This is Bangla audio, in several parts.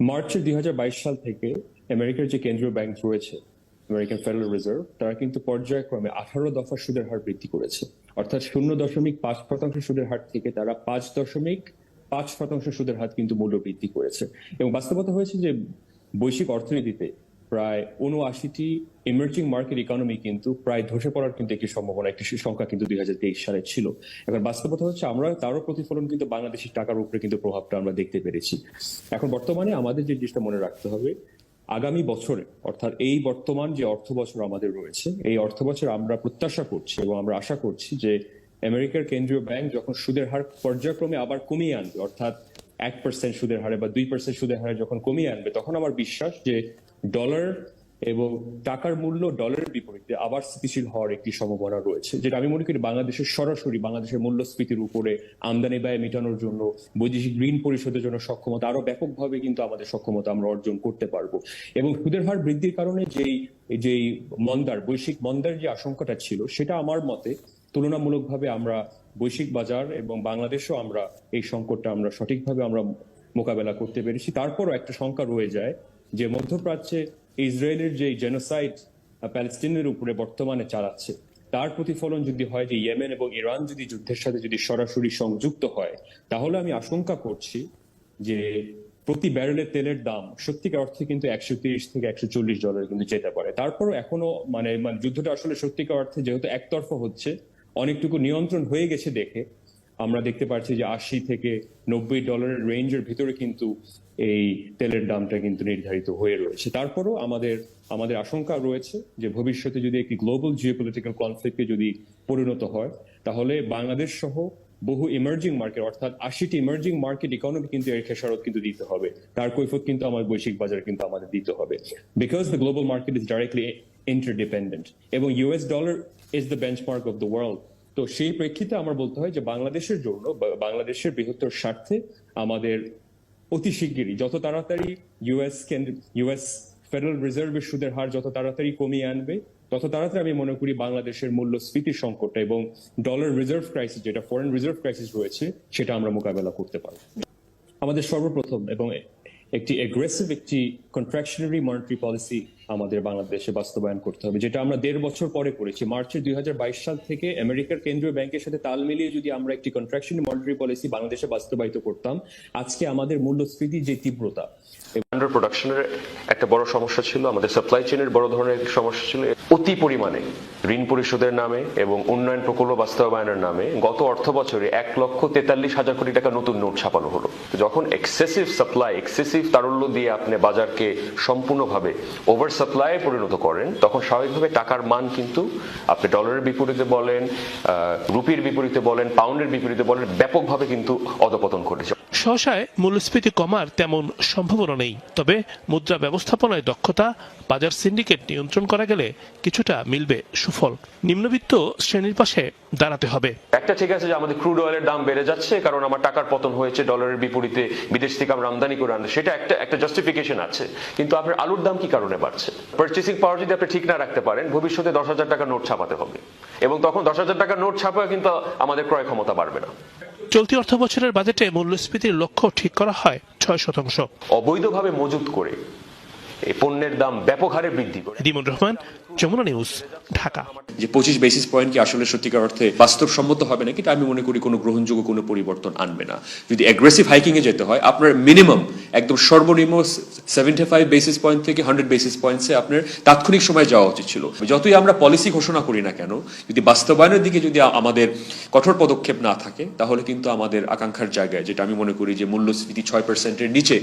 মার্চের 2022 সাল থেকে আমেরিকার যে কেন্দ্রীয় ব্যাংক রয়েছে, আমেরিকান ফেডারেল রিজার্ভ, তারা কিন্তু পর্যায়ক্রমে 18 দফা সুদের হার বৃদ্ধি করেছে। অর্থাৎ 0.5% সুদের হার থেকে তারা 5.5% সুদের হার কিন্তু মূল্য বৃদ্ধি করেছে। এবং বাস্তবতা হয়েছে যে বৈশ্বিক অর্থনীতিতে প্রায় 79টি ইমার্জিং মার্কেট ইকোনমি কিন্তু প্রায় ধসে পড়ার কিন্তু একটি সম্ভাবনা, একটি সংখ্যা কিন্তু 2023 সালে ছিল। এখন বাস্তবতা হচ্ছে আমরা তারও প্রতিফলন কিন্তু বাংলাদেশি টাকার উপরে কিন্তু প্রভাবটা আমরা দেখতে পেরেছি। এখন বর্তমানে আমাদের যে জিনিসটা মনে রাখতে হবে, আগামী বছরে অর্থাৎ এই বর্তমান যে অর্থ বছর আমাদের রয়েছে, এই অর্থ বছর আমরা প্রত্যাশা করছি এবং আমরা আশা করছি যে আমেরিকার কেন্দ্রীয় ব্যাংক যখন সুদের হার পর্যায়ক্রমে আবার কমিয়ে আনবে, অর্থাৎ 1% সুদের হারে বা 2% সুদের হারে যখন কমিয়ে আনবে, তখন আমার বিশ্বাস যে ডলার এবং টাকার মূল্য ডলারের বিপরীতে আবার স্থিতিশীল হওয়ার একটি সম্ভাবনা রয়েছে, যেটা আমি মনে করি বাংলাদেশের সরাসরি বাংলাদেশের মূল্যস্ফীতির উপরে আমদানি ব্যয় মেটানোর জন্য, বৈদেশিক ঋণ পরিশোধের জন্য সক্ষমতা আরো ব্যাপকভাবে কিন্তু আমাদের সক্ষমতা আমরা অর্জন করতে পারবো। এবং সুদের হার বৃদ্ধির কারণে যেই বৈশ্বিক মন্দার যে আশঙ্কাটা ছিল, সেটা আমার মতে তুলনামূলকভাবে আমরা বৈশ্বিক বাজার এবং বাংলাদেশও আমরা এই সংকটটা আমরা সঠিকভাবে আমরা মোকাবেলা করতে পেরেছি। তারপরও একটা শঙ্কা রয়ে যায় যে মধ্যপ্রাচ্যে ইসরায়েলের যে জেনোসাইড প্যালেস্টিনের উপরে বর্তমানে চালাচ্ছে, তার প্রতিফলন যদি হয় যে ইয়েমেন এবং ইরান যদি যুদ্ধের সাথে যদি সরাসরি সংযুক্ত হয়, তাহলে আমি আশঙ্কা করছি যে প্রতি ব্যারেলের তেলের দাম সত্যিকার অর্থে কিন্তু $130 থেকে $140 কিন্তু যেতে পারে। তারপরও এখনো মানে যুদ্ধটা আসলে সত্যিকার অর্থে যেহেতু একতরফা হচ্ছে, অনেকটুকু নিয়ন্ত্রণ হয়ে গেছে দেখে আমরা দেখতে পাচ্ছি যে $80 থেকে $90 রেঞ্জের ভিতরে কিন্তু এই তেলের দামটা কিন্তু নির্ধারিত হয়ে রয়েছে। তারপরও আমাদের আশঙ্কা রয়েছে যে ভবিষ্যতে যদি একটি গ্লোবাল জিওপলিটিক্যাল কনফ্লিক্টে যদি পরিণত হয়, তাহলে বাংলাদেশ সহ বহু ইমার্জিং মার্কেট অর্থাৎ 80টি ইমার্জিং মার্কেট ইকোনমি কিন্তু এর খেসারত কিন্তু দিতে হবে, তার কৈফিয়ত কিন্তু আমার বৈশ্বিক বাজারে কিন্তু আমাদের দিতে হবে, because the global market is directly interdependent এবং US dollar is the benchmark of the world. তো সেই প্রেক্ষিতে আমার বলতে হয় যে বাংলাদেশের জন্য, বাংলাদেশের বৃহত্তর স্বার্থে আমাদের অতি শিগগিরই যত তাড়াতাড়ি ইউএস ফেডারেল রিজার্ভের সুদের হার যত তাড়াতাড়ি কমিয়ে আনবে, তত তাড়াতাড়ি আমি মনে করি বাংলাদেশের মূল্যস্ফীতি সংকটটা এবং ডলার রিজার্ভ ক্রাইসিস, যেটা ফরেন রিজার্ভ ক্রাইসিস রয়েছে, সেটা আমরা মোকাবেলা করতে পারব। আমাদের সর্বপ্রথম এবং একটি এগ্রেসিভ একটি কন্ট্রাকশনারি মনিটারি পলিসি আমাদের বাংলাদেশে বাস্তবায়ন করতে হবে, যেটা আমরা 1.5 বছর পরে করেছি। মার্চের 2022 সাল থেকে আমেরিকার কেন্দ্রীয় ব্যাংকের সাথে তাল মিলিয়ে যদি আমরা একটি কন্ট্রাকশনারি মনিটারি পলিসি বাংলাদেশে বাস্তবায়িত করতাম, আজকে আমাদের মূল্যস্ফীতির যে তীব্রতা, আন্ডার প্রোডাকশনের একটা বড় সমস্যা ছিল, আমাদের সাপ্লাই চেইনের বড় ধরনের সমস্যা ছিল, অতি পরিমাণে ঋণ পরিশোধের নামে এবং উন্নয়ন প্রকল্প বাস্তবায়নের নামে গত অর্থ বছরে 1,43,000 কোটি টাকা নতুন নোট ছাপানো হলো। যখন এক্সেসিভ সাপ্লাই, এক্সেসিভ তারল্য দিয়ে আপনি বাজারকে সম্পূর্ণভাবে ওভার সাপ্লাই পরিণত করেন, তখন স্বাভাবিকভাবে টাকার মান কিন্তু আপনি ডলারের বিপরীতে বলেন, রুপির বিপরীতে বলেন, পাউন্ডের বিপরীতে বলেন, ব্যাপকভাবে কিন্তু অধপতন ঘটেছে। সহসায় মূল্যস্ফীতি কমার তেমন সম্ভাবনা নেই, তবে মুদ্রা ব্যবস্থাপনায় দক্ষতা, বাজার সিন্ডিকেট নিয়ন্ত্রণ করা গেলে কিছুটা মিলবে সুফল। নিম্নবিত্ত শ্রেণীর পাশে দাঁড়াতে হবে। একটা ঠিক আছে যে আমাদের ক্রুড অয়েলের দাম বেড়ে যাচ্ছে কারণ আমার টাকার পতন হয়েছে, ডলারের বিপরীতে বিদেশ থেকে আমরা আমদানি করে আনছি, সেটা একটা জাস্টিফিকেশন আছে, কিন্তু আপনার আলুর দাম কি কারণে বাড়ছে? পারচেসিং পাওয়ার যদি আপনি ঠিক না রাখতে পারেন, ভবিষ্যতে 10,000 টাকা নোট ছাপাতে হবে এবং তখন 10,000 টাকা নোট ছাপা কিন্তু আমাদের ক্রয় ক্ষমতা বাড়বে না। চলতি অর্থ বছরের বাজেটে মূল্যস্ফীতির লক্ষ্য ঠিক করা হয় 6%। অবৈধভাবে মজুত করে এই পণ্যের দাম ব্যাপক হারে বৃদ্ধি করে। রিমন রহমান, যমুনা নিউজ, ঢাকা। যে 25 বেসিস পয়েন্ট কি আসলে সত্যিকার অর্থে বাস্তবসম্মত হবে নাকি, তা আমি মনে করি কোনো গ্রহণযোগ্য কোনো পরিবর্তন আনবে না। যদি অ্যাগ্রেসিভ হাইকিং এ যেতে হয়, আপনার মিনিমাম একদম সর্বনিম্ন 75 বেসিস পয়েন্ট থেকে 100 বেসিস পয়েন্টসে আপনার তাৎক্ষণিক সময় যাওয়া উচিত ছিল। যতই আমরা পলিসি ঘোষণা করি না কেন, যদি বাস্তবায়নের দিকে যদি আমাদের কঠোর পদক্ষেপ না থাকে, তাহলে কিন্তু আমাদের আকাঙ্ক্ষার জায়গায়, যেটা আমি মনে করি যে মূল্যস্ফীতি 6%-এর নিচে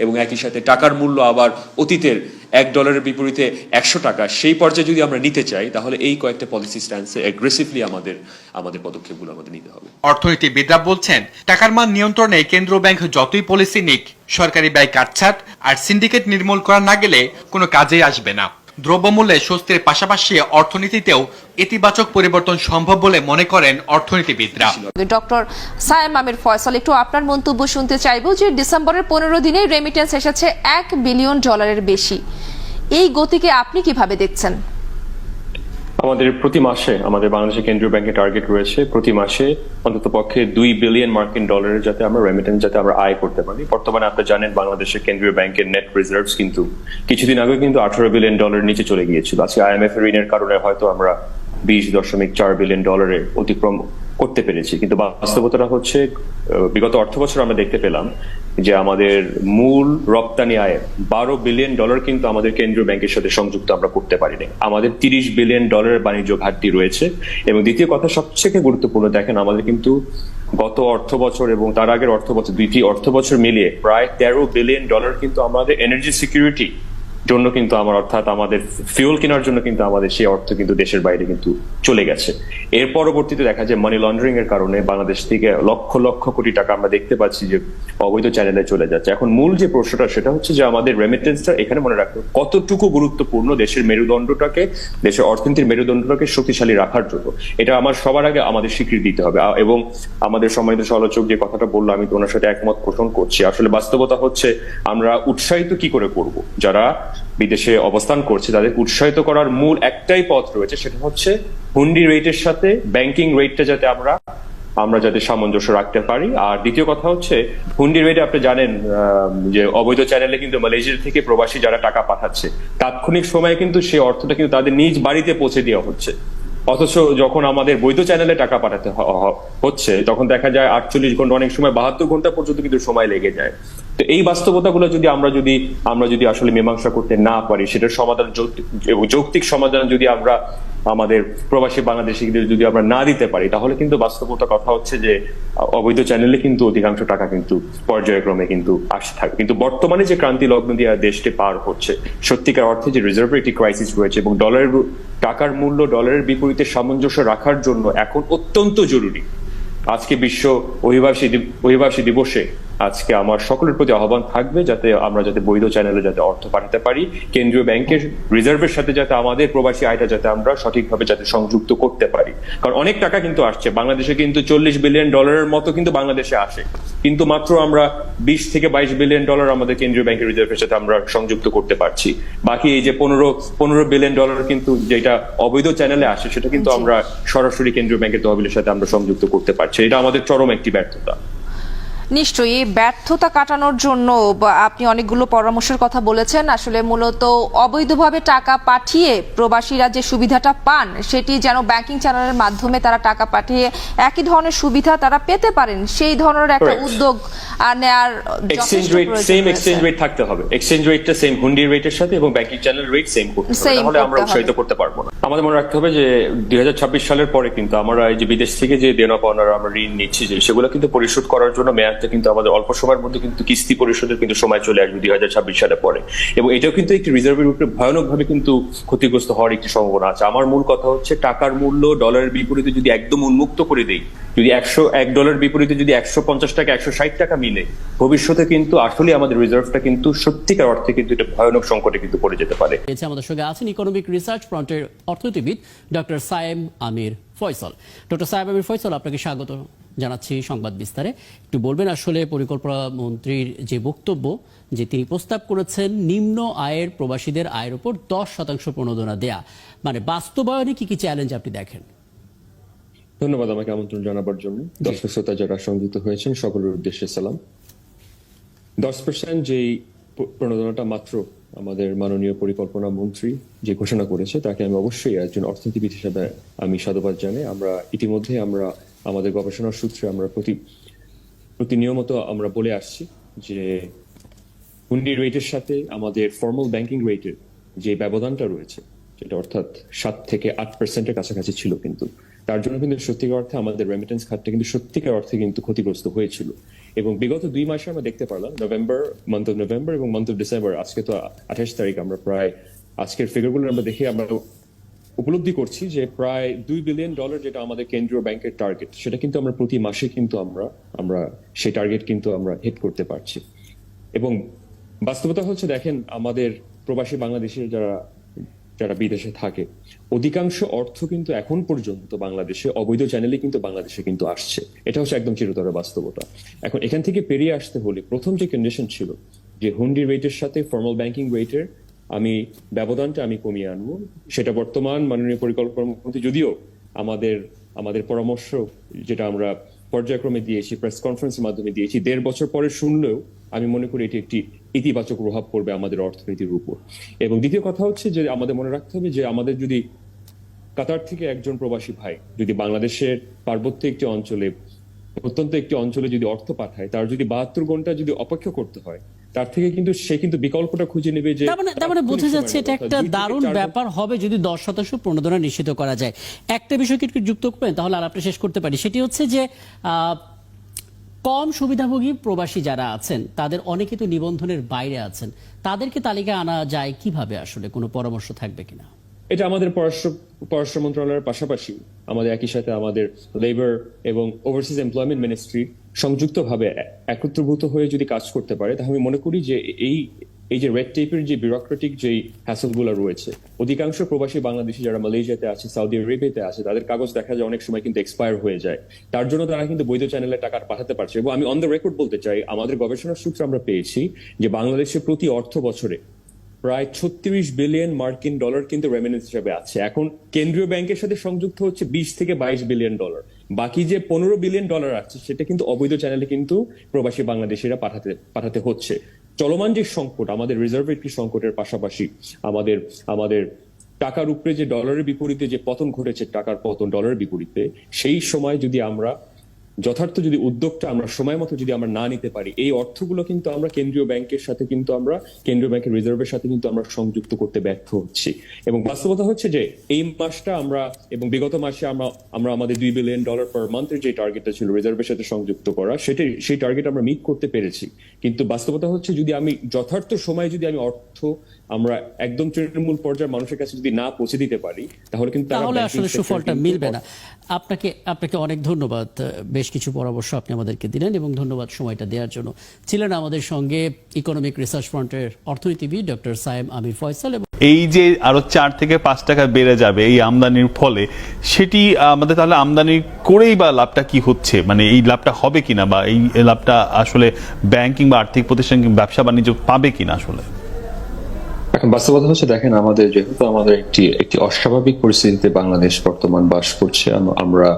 এবং একই সাথে টাকার মূল্য আবার অতীতের $1 বিপরীতে 100 টাকা, সেই পর্যায়ে যদি আমরা নিতে চাই, তাহলে এই কয়েকটা পলিসি স্ট্যান্সে অ্যাগ্রেসিভলি আমাদের পদক্ষেপগুলো আমাদের নিতে হবে। অর্থনীতিবিদরা বলছেন, টাকার মান নিয়ন্ত্রণে কেন্দ্রীয় ব্যাংক যতই পলিসি নিক, সরকারি ব্যয় কাটছাট আর সিন্ডিকেট নির্মূল করা না গেলে কোনো কাজেই আসবে না। দ্রব্যমূল্যে স্বস্তির পাশাপাশি অর্থনীতিতেও ইতিবাচক পরিবর্তন সম্ভব বলে মনে করেন অর্থনীতিবিদরা। ডক্টর সায়েম আমির ফয়সাল, একটু আপনার মন্তব্য শুনতে চাইবো যে ডিসেম্বরের 15 দিনে রেমিটেন্স এসেছে $1 বিলিয়ন বেশি, এই গতিকে আপনি কিভাবে দেখছেন? আমাদের প্রতি মাসে আমাদের বাংলাদেশের কেন্দ্রীয় ব্যাংকের টার্গেট রয়েছে প্রতি মাসে অন্তত পক্ষে $2 বিলিয়ন যাতে আমরা রেমিটেন্স যাতে আমরা আয় করতে পারি। বর্তমানে আপনারা জানেন বাংলাদেশের কেন্দ্রীয় ব্যাংকের নেট রিজার্ভস কিন্তু কিছুদিন আগে কিন্তু $18 বিলিয়ন নিচে চলে গিয়েছিল। আজকে IMF এর ঋণের কারণে হয়তো আমরা $20.4 বিলিয়ন অতিক্রম করতে পেরেছি, কিন্তু বাস্তবতাটা হচ্ছে বিগত অর্থ বছর আমরা দেখতে পেলাম যে আমাদের মূল রপ্তানি আয় $12 বিলিয়ন কিন্তু আমাদের কেন্দ্রীয় ব্যাংকের সাথে সংযুক্ত আমরা করতে পারিনি। আমাদের $30 বিলিয়ন বাণিজ্য ঘাটতি রয়েছে। এবং দ্বিতীয় কথা সবচেয়ে গুরুত্বপূর্ণ, দেখেন আমাদের কিন্তু গত অর্থ বছর এবং তার আগের অর্থ বছর দুইটি অর্থ বছর মিলিয়ে প্রায় $13 বিলিয়ন কিন্তু আমাদের এনার্জি সিকিউরিটি জন্য কিন্তু অর্থাৎ আমাদের ফিউল কেনার জন্য কিন্তু আমাদের সেই অর্থ কিন্তু দেশের বাইরে কিন্তু চলে গেছে। এর পরবর্তীতে দেখা যায় মানি লন্ডারিং এর কারণে বাংলাদেশ থেকে লক্ষ লক্ষ কোটি টাকা আমরা দেখতে পাচ্ছি যে অবৈধ চ্যানেলে চলে যাচ্ছে। এখন মূল যে প্রশ্নটা সেটা হচ্ছে যে আমাদের রেমিটেন্সটা এখানে মনে রাখতে হবে কতটুকু গুরুত্বপূর্ণ দেশের মেরুদণ্ডটাকে, দেশের অর্থনীতির মেরুদণ্ডটাকে শক্তিশালী রাখার জন্য। এটা সবার আগে আমাদের স্বীকৃতি দিতে হবে। এবং আমাদের সম্মানিত সমালোচক যে কথাটা বললো আমি তো ওনার সাথে একমত পোষণ করছি। আসলে বাস্তবতা হচ্ছে আমরা উৎসাহিত কি করে করব, যারা বিদেশে অবস্থান করছে তাদের উৎসাহিত করার মূল একটাই পথ রয়েছে, সেটা হচ্ছে হুন্ডি রেটের সাথে ব্যাংকিং রেটটা যাতে আমরা যাতে সামঞ্জস্য রাখতে পারি। আর দ্বিতীয় কথা হচ্ছে হুন্ডি রেটে আপনি জানেন যে অবৈধ চ্যানেলে কিন্তু মালয়েশিয়া থেকে প্রবাসী যারা টাকা পাঠাচ্ছে তাৎক্ষণিক সময়ে কিন্তু সেই অর্থটা কিন্তু তাদের নিজ বাড়িতে পৌঁছে দেওয়া হচ্ছে। অথচ যখন আমাদের বৈধ চ্যানেলে টাকা পাঠাতে হচ্ছে তখন দেখা যায় 48 ঘন্টা, অনেক সময় 72 ঘন্টা পর্যন্ত কিন্তু সময় লেগে যায়। তো এই বাস্তবতাগুলো যদি আমরা যদি আসলে মীমাংসা করতে না পারি, সেটার সমাধান যৌক্তিক সমাধান যদি আমরা আমাদের প্রবাসী বাংলাদেশিদের যদি আমরা না দিতে পারি, তাহলে কিন্তু বাস্তবতা কথা হচ্ছে যে অবৈধ চ্যানেলে কিন্তু অধিকাংশ টাকা কিন্তু পর্যায়ক্রমে কিন্তু আসতে থাকে। কিন্তু বর্তমানে যে ক্রান্তি লগ্ন দিয়ে দেশটি পার হচ্ছে, সত্যিকার অর্থে যে রিজার্ভের একটি ক্রাইসিস রয়েছে এবং টাকার মূল্য ডলারের বিপরীতে সামঞ্জস্য রাখার জন্য এখন অত্যন্ত জরুরি। আজকে বিশ্ব অভিবাসী দিবসে আজকে আমার সকলের প্রতি আহ্বান থাকবে যাতে আমরা বৈধ চ্যানেলে যাতে অর্থ পাঠাতে পারি, কেন্দ্রীয় ব্যাংকের রিজার্ভের সাথে যাতে আমাদের প্রবাসী আয়টা যাতে আমরা সঠিকভাবে যাতে সংযুক্ত করতে পারি। কারণ অনেক টাকা কিন্তু আসছে বাংলাদেশে, কিন্তু $40 বিলিয়ন মতো কিন্তু বাংলাদেশে আসে, কিন্তু মাত্র আমরা $20 থেকে $22 বিলিয়ন আমাদের কেন্দ্রীয় ব্যাংকের রিজার্ভের সাথে আমরা সংযুক্ত করতে পারছি। বাকি এই যে $15 বিলিয়ন কিন্তু যেটা অবৈধ চ্যানেলে আসে সেটা কিন্তু আমরা সরাসরি কেন্দ্রীয় ব্যাংকের তহবিলের সাথে আমরা সংযুক্ত করতে পারছি। এটা আমাদের চরম একটি ব্যর্থতা। নিশ্চয়ই ব্যর্থতা কাটানোর জন্য আপনি অনেকগুলো পরামর্শের কথা বলেছেন। আসলে মূলত অবৈধভাবে টাকা পাঠিয়ে প্রবাসীরা যে সুবিধাটা পান সেটি যেন ব্যাংকিং চ্যানেলের মাধ্যমে তারা টাকা পাঠিয়ে একই ধরনের সুবিধা তারা পেতে পারেন, সেই ধরনের একটা উদ্যোগ নেয়ার এক্সচেঞ্জ রেট থাকতে হবে। এক্সচেঞ্জ রেটটা সেম হুন্ডি রেটের সাথে এবং ব্যাংকিং চ্যানেল রেট সেম করতে হবে, তাহলে আমরা উৎসাহিত করতে পারবো না। আমাদের মনে রাখতে হবে যে 2026 সালের পরে কিন্তু আমরা এই যে বিদেশ থেকে যে দেনা পাওনার আমরা ঋণ নিচ্ছি যে সেগুলো কিন্তু পরিশোধ করার জন্য মেয়াদটা কিন্তু আমাদের অল্প সময়ের মধ্যে কিন্তু কিস্তি পরিশোধের কিন্তু সময় চলে আসবে 2026 সালের পরে। এবং এটাও কিন্তু একটি রিজার্ভের উপরে ভয়ানকভাবে কিন্তু ক্ষতিগ্রস্ত হওয়ার একটি সম্ভাবনা আছে। আমার মূল কথা হচ্ছে টাকার মূল্য ডলারের বিপরীতে যদি একদম উন্মুক্ত করে দেই, যদি $1 বিপরীতে যদি 150 টাকা 160 টাকা মিলে, ভবিষ্যতে কিন্তু আসলে আমাদের রিজার্ভটা কিন্তু সত্যিকার অর্থে কিন্তু এটা ভয়ানক সংকটে কিন্তু পড়ে যেতে পারে। আমাদের সঙ্গে আছেন ইকোনমিক রিসার্চ ফ্রন্টের অর্থনীতিবিদ ডক্টর সায়েম আমির ফয়সল। ডক্টর সায়েম আমির ফয়সল, আপনাকে স্বাগত জানাচ্ছি সংবাদ বিস্তারে। একটু বলবেন আসলে পরিকল্পনা মন্ত্রীর যে বক্তব্য যে তিনি প্রস্তাব করেছেন নিম্ন আয়ের প্রবাসীদের আয়ের উপর 10% প্রণোদনা দেয়া, মানে বাস্তবায়নে কি কি চ্যালেঞ্জ আপনি দেখেন? ধন্যবাদ আমাকে আমন্ত্রণ জানাবার জন্য। দর্শক শ্রোতা যারা সংযুক্ত হয়েছেন সকলের উদ্দেশ্যে সালাম। 10% যেই প্রণোদনাটা মাত্র আমাদের মাননীয় পরিকল্পনা মন্ত্রী যে ঘোষণা করেছে তাকে আমি অবশ্যই একজন অর্থনীতিবিদ হিসেবে আমি সাধুবাদ জানাই। আমরা ইতিমধ্যে আমাদের গবেষণার সূত্রে আমরা প্রতিনিয়ত আমরা বলে আসছি যে হুন্ডি রেটের সাথে আমাদের ফর্মাল ব্যাংকিং রেটের যে ব্যবধানটা রয়েছে সেটা অর্থাৎ 7 থেকে 8% কাছাকাছি ছিল, কিন্তু তার জন্য কিন্তু সত্যিকার অর্থে আমাদের রেমিটেন্স খাতটা কিন্তু সত্যিকার অর্থে কিন্তু ক্ষতিগ্রস্ত হয়েছিল। এবং বিগত 2 মাসে আমরা দেখতে পারলাম মান্থ অফ নভেম্বর এবং মান্থ অফ ডিসেম্বর, আজকে তো 28 তারিখ, আমরা প্রায় আজকের ফিগারগুলো আমরা দেখে আমরা উপলব্ধি করছি যে প্রায় $2 বিলিয়ন যেটা আমাদের কেন্দ্রীয় ব্যাংকের টার্গেট, সেটা কিন্তু আমরা প্রতি মাসে কিন্তু আমরা সেই টার্গেট কিন্তু আমরা হিট করতে পারছি। এবং বাস্তবতা হচ্ছে দেখেন আমাদের প্রবাসী বাংলাদেশের যারা বিদেশে থাকে অধিকাংশ অর্থ কিন্তু এখন পর্যন্ত বাংলাদেশে অবৈধ চ্যানেলে কিন্তু বাংলাদেশে কিন্তু আসছে। এটা হচ্ছে একদম চিরতরে বাস্তবতা। এখন এখান থেকে পেরিয়ে আসতে হলে প্রথম যে কন্ডিশন ছিল যে হুন্ডি রেটের সাথে ফর্মাল ব্যাংকিং রেটের আমি ব্যবধানটা আমি কমিয়ে আনবো। সেটা বর্তমান মাননীয় পরিকল্পনা মন্ত্রী যদিও আমাদের পরামর্শ যেটা আমরা পর্যায়ক্রমে দিয়েছি, প্রেস কনফারেন্সের মাধ্যমে দিয়েছি, 1.5 বছর পরে শুনলেও আমি মনে করি এটি একটি ইতিবাচক প্রভাব পড়বে আমাদের অর্থনীতির উপর। এবং দ্বিতীয় কথা হচ্ছে যে আমাদের মনে রাখতে হবে যে আমাদের যদি কাতার থেকে একজন প্রবাসী ভাই যদি বাংলাদেশের পার্বত্য একটি অঞ্চলে, প্রত্যন্ত একটি অঞ্চলে যদি অর্থ পাঠায়, তার যদি 72 ঘন্টা যদি অপেক্ষা করতে হয়, তার থেকে কিন্তু সে কিন্তু বিকল্পটা খুঁজে নেবে। যে তার মানে বোঝা যাচ্ছে এটা একটা দারুণ ব্যাপার হবে যদি 10% প্রণোদনা নিশ্চিত করা যায়। একটা বিষয় কি যুক্ত করবেন, তাহলে আলাপটা শেষ করতে পারি। সেটি হচ্ছে যে কম সুবিধাভোগী প্রবাসী যারা আছেন তাদের অনেকে তো নিবন্ধনের বাইরে আছেন, তাদেরকে তালিকায় আনা যায় কিভাবে, আসলে কোনো পরামর্শ থাকবে কিনা? এটা আমাদের পররাষ্ট্র মন্ত্রণালয়ের পাশাপাশি আমাদের একই সাথে আমাদের লেবার এবং ওভারসিজ এমপ্লয়মেন্ট মিনিস্ট্রি সংযুক্তভাবে একত্রভূত হয়ে যদি কাজ করতে পারে, তাহলে আমি মনে করি যে এই যে রেড টেপের যে বিউরোক্রেটিক যে হ্যাসেলগুলো রয়েছে, অধিকাংশ প্রবাসী বাংলাদেশি যারা মালয়েশিয়াতে আছে, সৌদি আরবিয়াতে আছে, তাদের কাগজ দেখা যায় অনেক সময় কিন্তু এক্সপায়ার হয়ে যায়। তার জন্য তারা কিন্তু বৈধ চ্যানেলে টাকা পাঠাতে পারছে। এবং আমি অন দ্য রেকর্ড বলতে চাই, আমাদের গবেষণার সূত্রে আমরা পেয়েছি যে বাংলাদেশে প্রতি অর্থ বছরে প্রায় 36 বিলিয়ন মার্কিন ডলার কিন্তু রেমিনেন্স হিসেবে আছে। এখন কেন্দ্রীয় ব্যাংকের সাথে সংযুক্ত হচ্ছে 20 থেকে 22 বিলিয়ন ডলার। বাকি যে 15 বিলিয়ন ডলার আছে সেটা কিন্তু অবৈধ চ্যানেলে কিন্তু প্রবাসী বাংলাদেশিরা পাঠাতে হচ্ছে। চলমান যে সংকট, আমাদের রিজার্ভের কি সংকটের পাশাপাশি আমাদের টাকার উপরে যে ডলারের বিপরীতে যে পতন ঘটেছে, টাকার পতন ডলারের বিপরীতে, সেই সময় যদি আমরা যথার্থ যদি উদ্যোগটা আমরা সময় মতো যদি আমরা না নিতে পারি, এই অর্থগুলো কিন্তু আমরা কেন্দ্রীয় ব্যাংকের সাথে কিন্তু আমরা কেন্দ্রীয় ব্যাংকের রিজার্ভের সাথে কিন্তু আমরা সংযুক্ত করতে ব্যর্থ হচ্ছি। এবং বাস্তবতা হচ্ছে যে এই মাসটা আমরা এবং বিগত মাসে আমরা আমাদের $2 বিলিয়ন পার মান্থের যে টার্গেটটা ছিল রিজার্ভের সাথে সংযুক্ত করা, সেই টার্গেট আমরা মিট করতে পেরেছি। কিন্তু বাস্তবতা হচ্ছে যদি আমি যথার্থ সময়ে যদি আমি অর্থ আমরা একদম তৃণমূল পর্যায়ের মানুষের কাছে যদি না পৌঁছে দিতে পারি, তাহলে কিন্তু আসলে সুফলটা মিলবে না। আপনাকে অনেক ধন্যবাদ। বেশ কিছু পরামর্শ আপনি আমাদেরকে দিলেন এবং ধন্যবাদ সময়টা দেওয়ার জন্য। ছিলেন আমাদের সঙ্গে ইকোনমিক রিসার্চ ফ্রন্টের অর্থনীতিবিদ ডক্টর সায়েম আমির ফয়সাল। এই যে আরো 4 থেকে 5 টাকা বেড়ে যাবে এই আমদানির ফলে, সেটি আমাদের তাহলে আমদানি করেই বা লাভটা কি হচ্ছে, মানে এই লাভটা হবে কিনা, বা এই লাভটা আসলে ব্যাংকিং বা আর্থিক প্রতিষ্ঠান ব্যবসা বাণিজ্য পাবে কিনা আসলে? এখন বাস্তবতা হচ্ছে, দেখেন যেহেতু আমাদের একটি অস্বাভাবিক পরিস্থিতিতে বাংলাদেশ বর্তমান বাস করছে, আমরা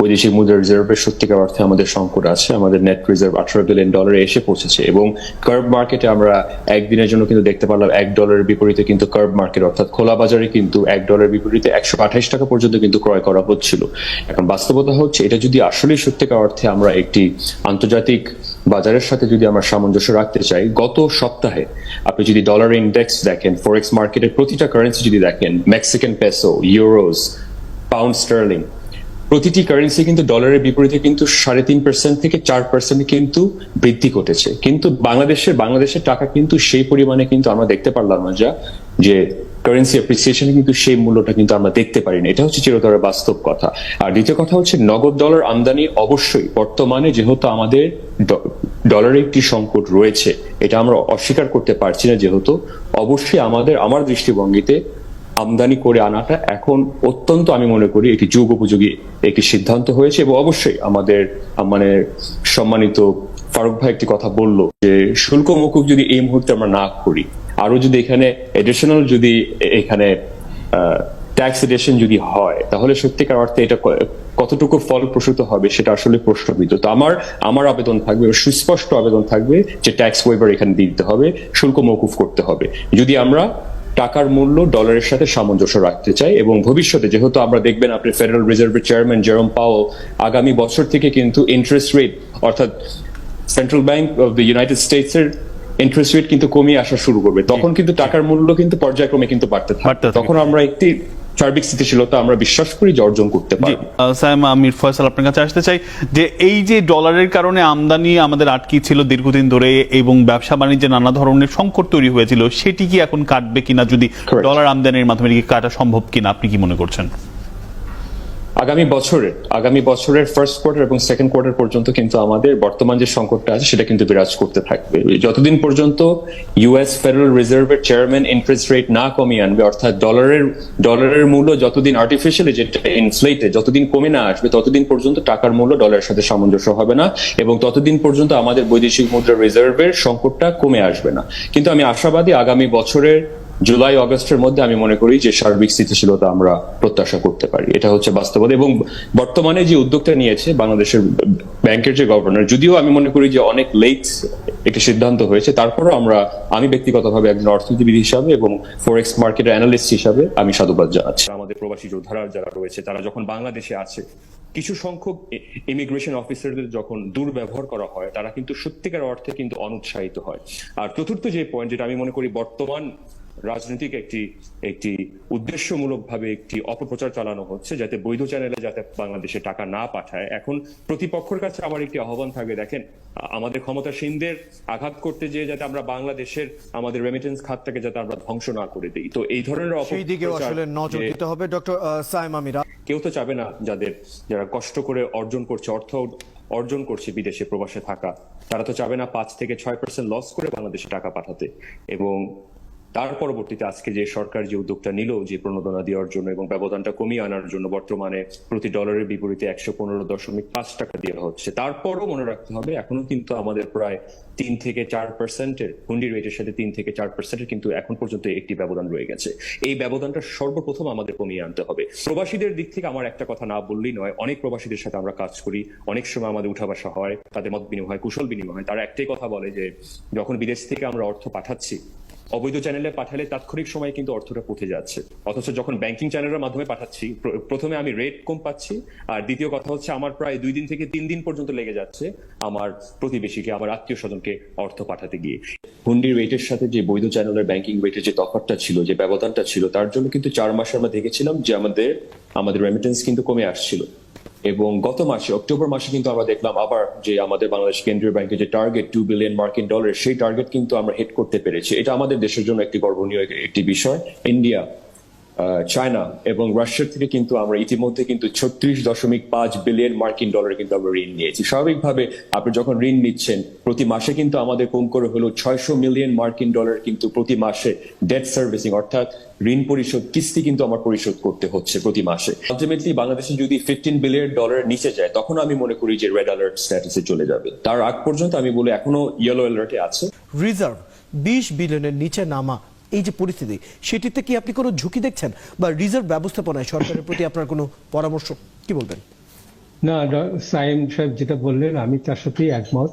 বৈদেশিক মুদ্রা রিজার্ভের সত্যিকার অর্থে আমাদের সংকট আছে। আমাদের নেট রিজার্ভ $18 বিলিয়ন এসে পৌঁছেছে এবং কার্ভ মার্কেটে আমরা একদিনের জন্য কিন্তু দেখতে পারলাম $1 বিপরীতে কিন্তু কার্ভ মার্কেট অর্থাৎ খোলা বাজারে কিন্তু $1 বিপরীতে 128 টাকা পর্যন্ত কিন্তু ক্রয় করা হচ্ছিল। এখন বাস্তবতা হচ্ছে, এটা যদি আসলে সত্যিকার অর্থে আমরা একটি আন্তর্জাতিক বাজারের সাথে যদি আমরা সামঞ্জস্য রাখতে চাই, গত সপ্তাহে আপনি যদি ডলার ইন্ডেক্স দেখেন, ফরেক্স মার্কেটের প্রতিটা কারেন্সি যদি দেখেন, Mexican peso, euros, pound sterling, প্রতিটি কারেন্সি কিন্তু ডলারের বিপরীতে কিন্তু 3.5% থেকে 4% কিন্তু বৃদ্ধি ঘটেছে। কিন্তু বাংলাদেশের টাকা কিন্তু সেই পরিমাণে কিন্তু আমরা দেখতে পারলাম না, যে কারেন্সি অ্যাপ্রিসিয়েশনে কিন্তু সেই মূল্যটা কিন্তু আমরা দেখতে পারি না। এটা হচ্ছে চিরতরে বাস্তব কথা। আর দ্বিতীয় কথা হচ্ছে, নগদ ডলার আমদানি অবশ্যই বর্তমানে যেহেতু আমাদের ডলারের একটি সংকট রয়েছে, এটা আমরা অস্বীকার করতে পারছি না, যেহেতু অবশ্যই আমার দৃষ্টিভঙ্গিতে আমদানি করে আনাটা এখন অত্যন্ত, আমি মনে করি এটি যুগোপযোগী একটি সিদ্ধান্ত হয়েছে। এবং অবশ্যই আমাদের সম্মানিত ফারুক ভাই একটি কথা বললো যে শুল্ক মকুব যদি এই মুহূর্তে আমরা না করি, আরো যদি এখানে এডিশনাল যদি এখানে ট্যাক্স এডিশন যদি হয়, তাহলে সত্যিকার অর্থে এটা কতটুকু ফলপ্রসূ হবে সেটা আসলে প্রশ্নবিদ্ধ। তো আমার আবেদন থাকবে, সুস্পষ্ট আবেদন থাকবে যে ট্যাক্স ওয়েভার এখানে দিতে হবে, শুল্ক মকুব করতে হবে, যদি আমরা টাকার মূল্য ডলারের সাথে সামঞ্জস্য রাখতে চাই। এবং ভবিষ্যতে যেহেতু আমরা দেখবেন, আপনি ফেডারেল রিজার্ভের চেয়ারম্যান জেরোম পাওয়েল আগামী বছর থেকে কিন্তু ইন্টারেস্ট রেট, অর্থাৎ central bank of the United states এর ইন্টারেস্ট রেট কিন্তু কমিয়ে আসা শুরু করবে। তখন কিন্তু টাকার মূল্য কিন্তু পর্যায়ক্রমে কিন্তু বাড়তে থাকবে। তখন আমরা একটি সার্বিক স্থিতিশীলতা আমরা বিশ্বাস করি যে অর্জন করতে পারি। সায়েম আমির ফয়সাল, আপনার কাছে আসতে চাই যে এই যে ডলারের কারণে আমদানি আমাদের আটকে ছিল দীর্ঘদিন ধরে এবং ব্যবসা বাণিজ্যে নানা ধরনের সংকট তৈরি হয়েছিল, সেটি কি এখন কাটবে কিনা, যদি ডলার আমদানির মাধ্যমে কি কাটা সম্ভব কিনা, আপনি কি মনে করছেন? আগামী বছরের ফার্স্ট কোয়ার্টার এবং সেকেন্ড কোয়ার্টার পর্যন্ত কিন্তু আমাদের বর্তমান যে সংকটটা আছে সেটা কিন্তু বিরাজ করতে থাকবে। যতদিন পর্যন্ত ইউএস ফেডারেল রিজার্ভের চেয়ারম্যান ইন্টারেস্ট রেট না কমিয়ে আনবে, অর্থাৎ ডলারের মূল্য যতদিন আর্টিফিশিয়ালি যেটা ইনফ্লেটেড যতদিন কমে না আসবে, ততদিন পর্যন্ত টাকার মূল্য ডলারের সাথে সামঞ্জস্য হবে না এবং ততদিন পর্যন্ত আমাদের বৈদেশিক মুদ্রা রিজার্ভের সংকটটা কমে আসবে না। কিন্তু আমি আশাবাদী আগামী বছরের জুলাই আগস্টের মধ্যে আমি মনে করি যে সার্বিক স্থিতিশীলতা আমরা প্রত্যাশা করতে পারি। এটা হচ্ছে বাস্তবতা। এবং বর্তমানে যে উদ্যোগটা নিয়েছে বাংলাদেশের ব্যাংকের যে গভর্নর, যদিও আমি মনে করি যে অনেক লেট একটি সিদ্ধান্ত হয়েছে, তারপরও আমি ব্যক্তিগতভাবে একজন অর্থনীতিবিদ হিসাবে এবং ফরেক্স মার্কেটের অ্যানালিস্ট হিসাবে আমি সাধুবাদ জানাচ্ছি। আমাদের প্রবাসী যোদ্ধারা যারা রয়েছে তারা যখন বাংলাদেশে আছে, কিছু সংখ্যক ইমিগ্রেশন অফিসারদের যখন দুর্ব্যবহার করা হয়, তারা কিন্তু সত্যিকার অর্থে কিন্তু অনুৎসাহিত হয়। আর চতুর্থ যে পয়েন্ট, যেটা আমি মনে করি বর্তমান রাজনৈতিক একটি উদ্দেশ্যমূলকভাবে একটি অপপ্রচার চালানো হচ্ছে যাতে বৈধ চ্যানেলে যাতে বাংলাদেশে টাকা না পাঠায়। এখন প্রতিপক্ষের কাছে আমার একটি আহ্বান থাকবে, দেখেন আমাদের ক্ষমতাসীনদের আঘাত করতে যেয়ে যাতে আমরা বাংলাদেশের আমাদের রেমিটেন্স খাতটাকে যাতে আমরা ধ্বংস না করে দিই। তো এই ধরনের সেই দিকেও আসলে নজর দিতে হবে। ডক্টর সায়েম আমির, কেউ তো চাবে না যারা কষ্ট করে অর্জন করছে, অর্থ অর্জন করছে বিদেশে প্রবাসে থাকা, তারা তো চাবে না 5 থেকে 6% লস করে বাংলাদেশে টাকা পাঠাতে। এবং তার পরবর্তীতে আজকে যে সরকার যে উদ্যোগটা নিল যে প্রণোদনা দেওয়ার জন্য এবং ব্যবধানটা কমিয়ে আনার জন্য, বর্তমানে প্রতি ডলারের বিপরীতে 115.5 টাকা দেওয়া হচ্ছে, তারপরও মনে রাখতে হবে এখনো কিন্তু আমাদের প্রায় 3 থেকে 4%-এর হুন্ডি রেটের সাথে 3 থেকে 4%-এর কিন্তু এখন পর্যন্ত একটি ব্যবধান রয়ে গেছে। এই ব্যবধানটা সর্বপ্রথম আমাদের কমিয়ে আনতে হবে। প্রবাসীদের দিক থেকে আমার একটা কথা না বললেই নয়, অনেক প্রবাসীদের সাথে আমরা কাজ করি, অনেক সময় আমাদের উঠা বসা হয়, তাদের মত বিনিময় হয়, কুশল বিনিময় হয়। তারা একটাই কথা বলে যে যখন বিদেশ থেকে আমরা অর্থ পাঠাচ্ছি, অবৈধ চ্যানেলে পাঠালে তাৎক্ষণিক সময় কিন্তু অর্থটা পৌঁছে যাচ্ছে, অথচ যখন ব্যাংকিং চ্যানেলের মাধ্যমে পাঠাচ্ছি, প্রথমে আমি রেট কম পাচ্ছি, আর দ্বিতীয় কথা হচ্ছে আমার প্রায় 2 দিন থেকে 3 দিন পর্যন্ত লেগে যাচ্ছে আমার প্রতিবেশীকে, আমার আত্মীয় স্বজনকে অর্থ পাঠাতে গিয়ে। হুন্ডির রেটের সাথে যে বৈধ চ্যানেলের ব্যাংকিং রেটের যে তফাৎটা ছিল, যে ব্যবধানটা ছিল, তার জন্য কিন্তু 4 মাসে আমরা দেখেছিলাম যে আমাদের রেমিটেন্স কিন্তু কমে আসছিল। এবং গত মাসে অক্টোবর মাসে কিন্তু আমরা দেখলাম আবার যে আমাদের বাংলাদেশ কেন্দ্রীয় ব্যাংকের যে টার্গেট $2 বিলিয়ন, সেই টার্গেট কিন্তু আমরা হিট করতে পেরেছি। এটা আমাদের দেশের জন্য একটি গর্বনীয় একটি বিষয়। ইন্ডিয়া, চায়না এবং রাশিয়ার থেকে কিন্তু আমরা ইতিমধ্যে কিন্তু $36.5 বিলিয়ন কিন্তু আমরা ঋণ নিয়েছি। স্বাভাবিকভাবে আপনি যখন ঋণ নিচ্ছেন, প্রতি মাসে কিন্তু আমাদের কম করে হলো $600 মিলিয়ন কিন্তু প্রতি মাসে ডেট সার্ভিসিং অর্থাৎ ঋণ পরিশোধ কিস্তি কিন্তু আমার পরিশোধ করতে হচ্ছে প্রতি মাসে। আলটিমেটলি বাংলাদেশে যদি $15 বিলিয়ন নিচে যায়, তখন আমি মনে করি যে রেড অ্যালার্ট স্ট্যাটাসে চলে যাবে। তার আগ পর্যন্ত আমি বলি এখনো ইয়েলো অ্যালার্টে আছে। রিজার্ভ 20 বিলিয়নের নিচে নামা, এই যে পরিস্থিতি, সেটিতে কি আপনি কোনো ঝুঁকি দেখছেন, বা রিজার্ভ ব্যবস্থাপনায় সরকারের প্রতি আপনার কোনো পরামর্শ কি বলবেন? না, সাইম সাহেব যেটা বললেন আমি তার সাথেই একমত।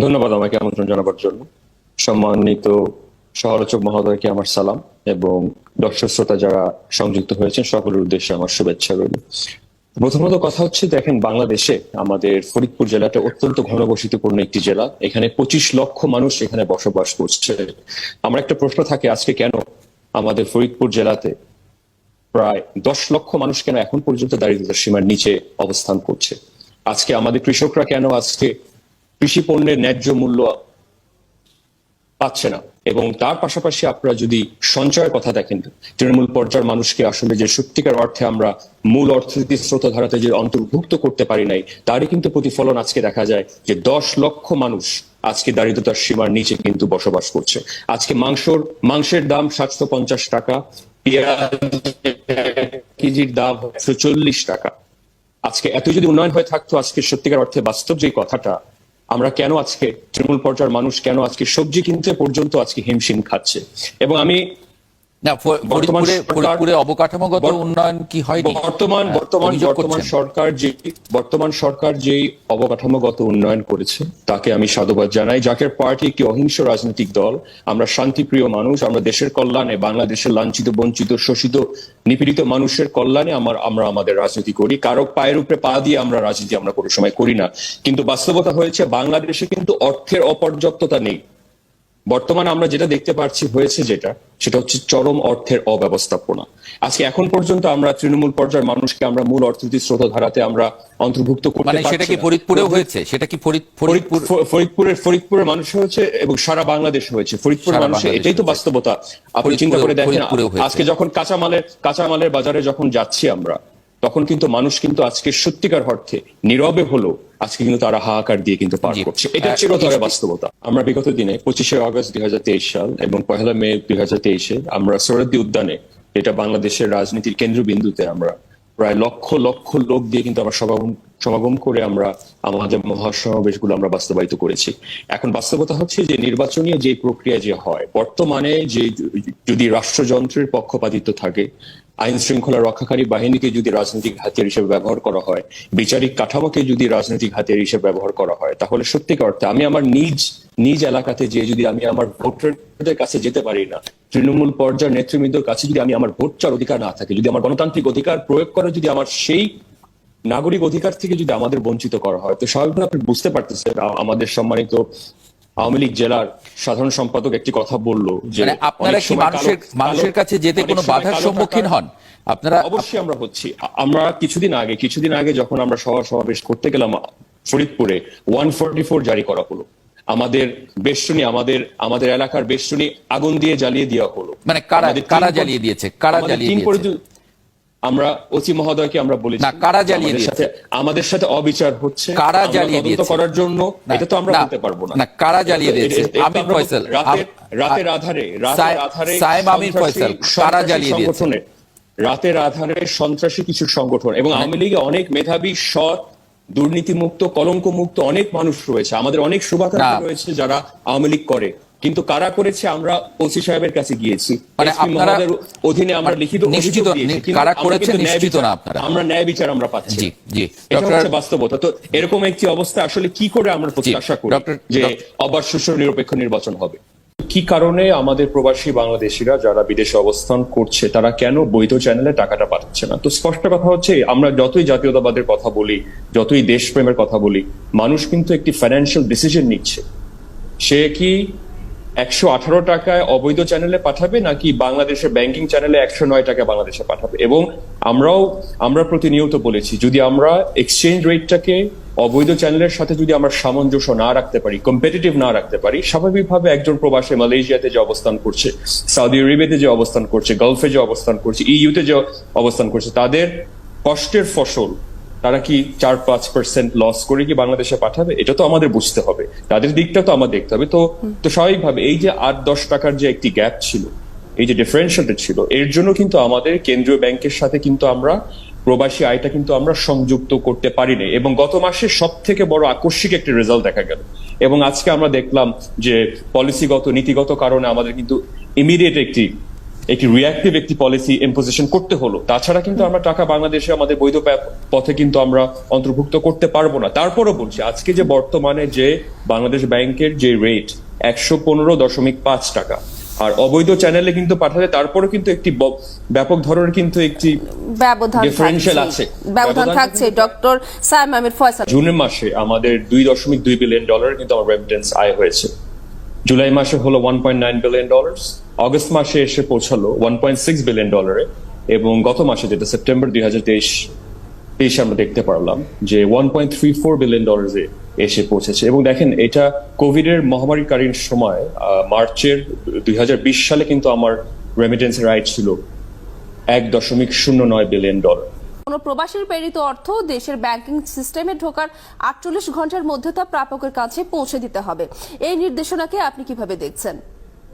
ধন্যবাদ আমাকে আমন্ত্রণ জানাবার জন্য। সম্মানিত সহ-আলোচক মহোদয়কে আমার সালাম এবং দর্শক শ্রোতা যারা সংযুক্ত হয়েছেন সকলের উদ্দেশ্যে আমার শুভেচ্ছা রইল। প্রথমত কথা হচ্ছে, দেখেন বাংলাদেশে আমাদের ফরিদপুর জেলাটা অত্যন্ত ঘনবসতিপূর্ণ একটি জেলা। এখানে 25 লক্ষ মানুষ এখানে বসবাস করছে। আমার একটা প্রশ্ন থাকে, আজকে কেন আমাদের ফরিদপুর জেলাতে প্রায় 10 লক্ষ মানুষ কেন এখন পর্যন্ত দারিদ্রতার সীমার নিচে অবস্থান করছে? আজকে আমাদের কৃষকরা কেন আজকে কৃষি পণ্যের ন্যায্য মূল্য পাচ্ছে না? এবং তার পাশাপাশি আপনারা যদি সঞ্চয়ের কথা দেখেন, তৃণমূল পর্যায়ের মানুষকে আসলে যে সত্যিকার অর্থে আমরা মূল অর্থনীতির স্রোতধারাতে যে অন্তর্ভুক্ত করতে পারি নাই, তারই কিন্তু প্রতিফলন আজকে দেখা যায় যে 10 লক্ষ মানুষ আজকে দারিদ্রতার সীমার নিচে কিন্তু বসবাস করছে। আজকে মাংসের দাম 750 টাকা, পেঁয়াজ কেজির দাম 140 টাকা। আজকে এত যদি উন্নয়ন হয়ে থাকতো, আজকে সত্যিকার অর্থে বাস্তব যে কথাটা, আমরা কেন আজকে তৃণমূল পর্যায়ের মানুষ কেন আজকে সবজি কিনতে পর্যন্ত আজকে হিমশিম খাচ্ছে? এবং আমি ফরিদপুরে অবকাঠামোগত উন্নয়ন কি হয়নি? বর্তমান সরকার যে অবকাঠামোগত উন্নয়ন করেছে তাকে আমি সাধুবাদ জানাই। জাকের পার্টি একটি অহিংস রাজনৈতিক দল। আমরা শান্তিপ্রিয় মানুষ। আমরা দেশের কল্যাণে, বাংলাদেশের লাঞ্ছিত, বঞ্চিত, শোষিত, নিপীড়িত মানুষের কল্যাণে আমরা আমাদের রাজনীতি করি। কারো পায়ের উপরে পা দিয়ে আমরা রাজনীতি আমরা কোনো সময় করি না। কিন্তু বাস্তবতা হয়েছে বাংলাদেশে কিন্তু অর্থের অপর্যাপ্ততা নেই। বর্তমানে আমরা যেটা দেখতে পাচ্ছি সেটা হচ্ছে চরম অর্থের অব্যবস্থাপনা। আজকে এখন পর্যন্ত আমরা তৃণমূল পর্যায়ের মানুষকে আমরা মূল অর্থনীতির স্রোতধারাতে আমরা অন্তর্ভুক্ত করতে পারছি না। সেটা কি ফরিদপুরেও হয়েছে? সেটা কি ফরিদপুরের মানুষ হয়েছে এবং সারা বাংলাদেশ হয়েছে। ফরিদপুরের মানুষের এটাই তো বাস্তবতা। আপনি চিন্তা করে দেখেন, আজকে যখন কাঁচামালের বাজারে যখন যাচ্ছি আমরা, তখন কিন্তু মানুষ কিন্তু আজকে সত্যিকার অর্থে নীরবে হলো আজকে কিন্তু তারা হাহাকার দিয়ে কিন্তু পার করছে। এটা চিরতরে বাস্তবতা। আমরা বিগত দিনে 25শে আগস্ট 2023 সাল এবং 1 মে 2023 আমরা সোহরাওয়ার্দী উদ্যানে, এটা বাংলাদেশের রাজনীতির কেন্দ্রবিন্দুতে আমরা প্রায় লক্ষ লক্ষ লোক দিয়ে কিন্তু আমরা সমাগম করে আমরা আমাদের মহাসমাবেশগুলো আমরা বাস্তবায়িত করেছি। এখন বাস্তবতা হচ্ছে যে নির্বাচনীয় যে প্রক্রিয়া যে হয় বর্তমানে, যে যদি রাষ্ট্রযন্ত্রের পক্ষপাতিত্ব থাকে, আইন শৃঙ্খলা রক্ষাকারী বাহিনীকে যদি রাজনৈতিক হাতিয়ার হিসেবে ব্যবহার করা হয়, বিচারিক কাঠামোকে যদি রাজনৈতিক হাতিয়ার হিসেবে ব্যবহার করা হয়, তাহলে সত্যিকার অর্থে আমি আমার নিজ এলাকাতে যে যদি আমি আমার ভোটারদের কাছে যেতে পারি না, তৃণমূল পর্যায়ের নেতৃবৃন্দের কাছে যদি আমি আমার ভোট চাওয়ার অধিকার না থাকে, যদি আমার গণতান্ত্রিক অধিকার প্রয়োগ করে যদি আমার সেই নাগরিক অধিকার থেকে যদি আমাদের বঞ্চিত করা হয়, তো স্বাভাবিকভাবে আপনি বুঝতে পারতেছেন আমাদের সম্মানিত আওয়ামী লীগ জেলার সাধারণ সম্পাদক একটি কথা বললো যে আপনারা কি মানুষের কাছে যেতে কোনো বাধার সম্মুখীন হন? আপনারা অবশ্যই আমরা হচ্ছি। আমরা কিছুদিন আগে যখন আমরা সমাবেশ করতে গেলাম ফরিদপুরে 144 জারি করা হলো, আমাদের বেষ্টনী আমাদের এলাকার বেষ্টনী আগুন দিয়ে জ্বালিয়ে দেওয়া হলো। মানে কারা জ্বালিয়ে দিয়েছে? আমরা ওসি মহোদয়কে আমরা বলেছি না, কারা জ্বালিয়ে দিয়েছে? আমাদের সাথে অবিচার হচ্ছে, কারা জ্বালিয়ে দিয়েছে করার জন্য এটা তো আমরা বলতে পারবো না। কারা জ্বালিয়ে দিয়েছে? আমির ফয়সাল, রাতের আধারে সায়েম আমির ফয়সাল, কারা জ্বালিয়ে দিয়েছে? রাতের আধারে সন্ত্রাসী কিছু সংগঠন এবং আওয়ামী লীগে অনেক মেধাবী, সৎ, দুর্নীতিমুক্ত, কলঙ্কমুক্ত অনেক মানুষ রয়েছে, আমাদের অনেক শুভাকাঙ্ক্ষী রয়েছে যারা আওয়ামী লীগ করে, কিন্তু কারা করেছে আমরা ওসি সাহেবের কাছে গিয়েছি, অধীনে আমরা লিখিত নিশ্চিত কারা করেছে নিশ্চিত না আপনারা, আমরা ন্যায় বিচার আমরা পাচ্ছি। এটা হচ্ছে বাস্তবতা। তো এরকম একটি অবস্থা আসলে কি করে আমরা প্রত্যাশা করি যে অবাধ, সুষ্ঠু, নিরপেক্ষ নির্বাচন হবে? কি কারণে আমাদের প্রবাসী বাংলাদেশিরা যারা বিদেশে অবস্থান করছে তারা কেন বৈধ চ্যানেলে টাকাটা পাঠাচ্ছে না? তো স্পষ্ট কথা হচ্ছে, আমরা যতই জাতীয়তাবাদের কথা বলি, যতই দেশপ্রেমের কথা বলি, মানুষ কিন্তু একটি ফাইন্যান্সিয়াল ডিসিশন নিচ্ছে। সে কি 118 টাকায় অবৈধ চ্যানেলে পাঠাবে নাকি বাংলাদেশের ব্যাংকিং চ্যানেলে 109 টাকা বাংলাদেশে পাঠাবে? এবং আমরা প্রতিনিয়ত বলেছি, যদি আমরা এক্সচেঞ্জ রেটটাকে অবৈধ চ্যানেলের সাথে যদি আমরা সামঞ্জস্য না রাখতে পারি, কম্পিটিটিভ না রাখতে পারি, স্বাভাবিকভাবে একজন প্রবাসী মালয়েশিয়াতে যে অবস্থান করছে, সৌদি আরবেতে যে অবস্থান করছে, গালফে যে অবস্থান করছে, ইউতে যে অবস্থান করছে, তাদের কষ্টের ফসল তারা কি 4-5% লস করে কি বাংলাদেশে পাঠাবে? এটা তো আমাদের বুঝতে হবে, তাদের দিকটা তো আমাদের দেখতে হবে। তো স্বাভাবিকভাবে এই যে 8-10 টাকার যে একটি গ্যাপ ছিল, এই যে ডিফারেন্সিয়ালটা ছিল, এর জন্য কিন্তু আমাদের কেন্দ্রীয় ব্যাংকের সাথে কিন্তু আমরা প্রবাসী আয়টা কিন্তু আমরা সংযুক্ত করতে পারিনি, এবং গত মাসে সব থেকে বড় আকস্মিক একটি রেজাল্ট দেখা গেল। এবং আজকে আমরা দেখলাম যে পলিসিগত, নীতিগত কারণে আমাদের কিন্তু ইমিডিয়েট একটি রিঅ্যাক্টিভ একটি পলিসি ইম্পোজিশন করতে হলো। তাছাড়া কিন্তু আমরা টাকা বাংলাদেশে আমাদের বৈধ পথে কিন্তু আমরা অন্তর্ভুক্ত করতে পারবো না। তারপরও বলছি, আজকে যে বর্তমানে যে বাংলাদেশ ব্যাংকের যে রেট 115.5 টাকা, আর অবৈধ চ্যানেলে কিন্তু পাঠালে তারপরে কিন্তু একটি ব্যাপক ধরনের কিন্তু একটি ডিফারেন্সিয়াল আছে, ব্যবধান থাকছে। ডক্টর সায়েম আমির ফয়সাল, জুনের মাসে আমাদের $2.2 বিলিয়ন কিন্তু আমার রেমিটেন্স আয় হয়েছে। জুলাই মাসে হলো $1.9 বিলিয়ন, অগস্ট মাসে এসে পৌঁছালো $1.6 বিলিয়ন, এবং গত মাসে যেটা সেপ্টেম্বর 2023 আমরা দেখতে পারলাম যে $1.34 বিলিয়ন এসে পৌঁছেছে। এবং দেখেন, এটা কোভিড এর মহামারীকালীন সময় মার্চের 2020 সালে কিন্তু আমার রেমিটেন্সের আয় ছিল $1.09 বিলিয়ন। কোন প্রবাসীর প্রেরিত অর্থ দেশের ব্যাংকিং সিস্টেমে ঢোকার 48 ঘন্টার মধ্যে তা প্রাপকের কাছে পৌঁছে দিতে হবে। এই নির্দেশনাকে আপনি কিভাবে দেখছেন?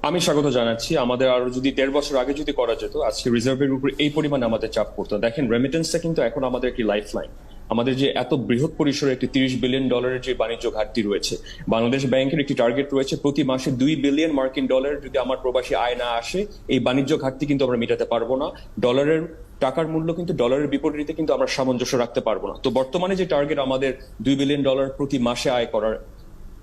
আমি স্বাগত জানাচ্ছি। আমাদের আরো যদি 1.5 বছর আগে যদি করা যেত, আজকে রিজার্ভের উপর এই পরিমাণে আমাদের চাপ পড়তো। দেখেন, রেমিটেন্সটা কিন্তু এখন আমাদের একটি লাইফ লাইন। আমাদের যে এত বৃহৎ পরিসরে একটি $30 বিলিয়ন যে বাণিজ্য ঘাটতি রয়েছে, বাংলাদেশ ব্যাংকের একটি টার্গেট রয়েছে প্রতি মাসে $2 বিলিয়ন যদি আমার প্রবাসী আয় না আসে, এই বাণিজ্য ঘাটতি কিন্তু আমরা মেটাতে পারবো না। ডলারের টাকার মূল্য কিন্তু ডলারের বিপরীতে কিন্তু আমরা সামঞ্জস্য রাখতে পারবো না। তো বর্তমানে যে টার্গেট আমাদের $2 বিলিয়ন প্রতি মাসে আয় করার,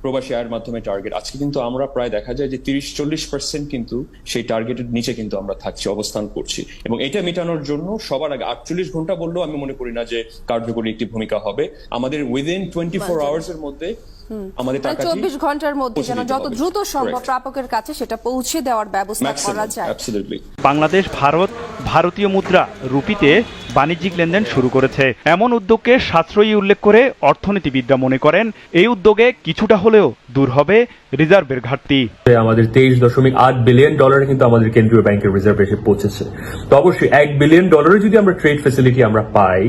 প্রবাসী আয়ের মাধ্যমে টার্গেট, আজকে কিন্তু আমরা প্রায় দেখা যায় যে 30-40% কিন্তু সেই টার্গেটের নিচে কিন্তু আমরা থাকছি, অবস্থান করছি। এবং এটা মেটানোর জন্য সবার আগে 48 ঘন্টা বললেও আমি মনে করি না যে কার্যকরী একটি ভূমিকা হবে। আমাদের উইদিন 24 আওয়ার্স এর মধ্যে আমাদের টাকা 24 ঘন্টার মধ্যে যেন যত দ্রুত সম্ভব প্রাপকের কাছে সেটা পৌঁছে দেওয়ার ব্যবস্থা করা যায়। বাংলাদেশ ভারতীয় মুদ্রা রুপিতে বাণিজ্যিক লেনদেন শুরু করেছে। এমন উদ্যোগকে সাশ্রয়ী উল্লেখ করে অর্থনীতিবিদরা মনে করেন এই উদ্যোগে কিছুটা হলেও দূর হবে রিজার্ভের ঘাটতি। আমাদের $23.8 বিলিয়ন কিন্তু আমাদের কেন্দ্রীয় ব্যাংকের রিজার্ভ এসে পৌঁছেছে। তো অবশ্যই $1 বিলিয়ন যদি আমরা ট্রেড ফ্যাসিলিটি আমরা পাই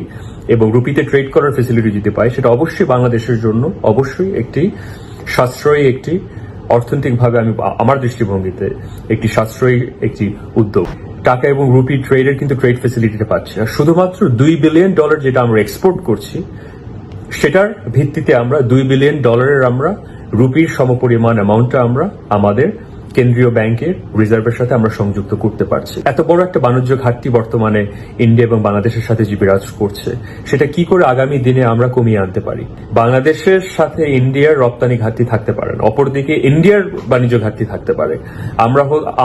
এবং রুপিতে ট্রেড করার ফ্যাসিলিটি যদি পাই, সেটা অবশ্যই বাংলাদেশের জন্য অবশ্যই একটি সাশ্রয়ী, একটি অর্থনৈতিকভাবে আমার দৃষ্টিভঙ্গিতে একটি সাশ্রয়ী একটি উদ্যোগ। টাকা এবং রুপি ট্রেডের কিন্তু ট্রেড ফেসিলিটিটা পাচ্ছি আর শুধুমাত্র $2 বিলিয়ন যেটা আমরা এক্সপোর্ট করছি সেটার ভিত্তিতে আমরা $2 বিলিয়ন আমরা রুপির সমপরিমাণ অ্যামাউন্টটা আমরা আমাদের কেন্দ্রীয় ব্যাংকের রিজার্ভের সাথে আমরা সংযুক্ত করতে পারছি। এত বড় একটা বাণিজ্য ঘাটতি বর্তমানে ইন্ডিয়া এবং বাংলাদেশের সাথে যে বিরাজ করছে সেটা কি করে আগামী দিনে আমরা কমিয়ে আনতে পারি। বাংলাদেশের সাথে ইন্ডিয়ার রপ্তানি ঘাটতি থাকতে পারে, অপরদিকে ইন্ডিয়ার বাণিজ্য ঘাটতি থাকতে পারে।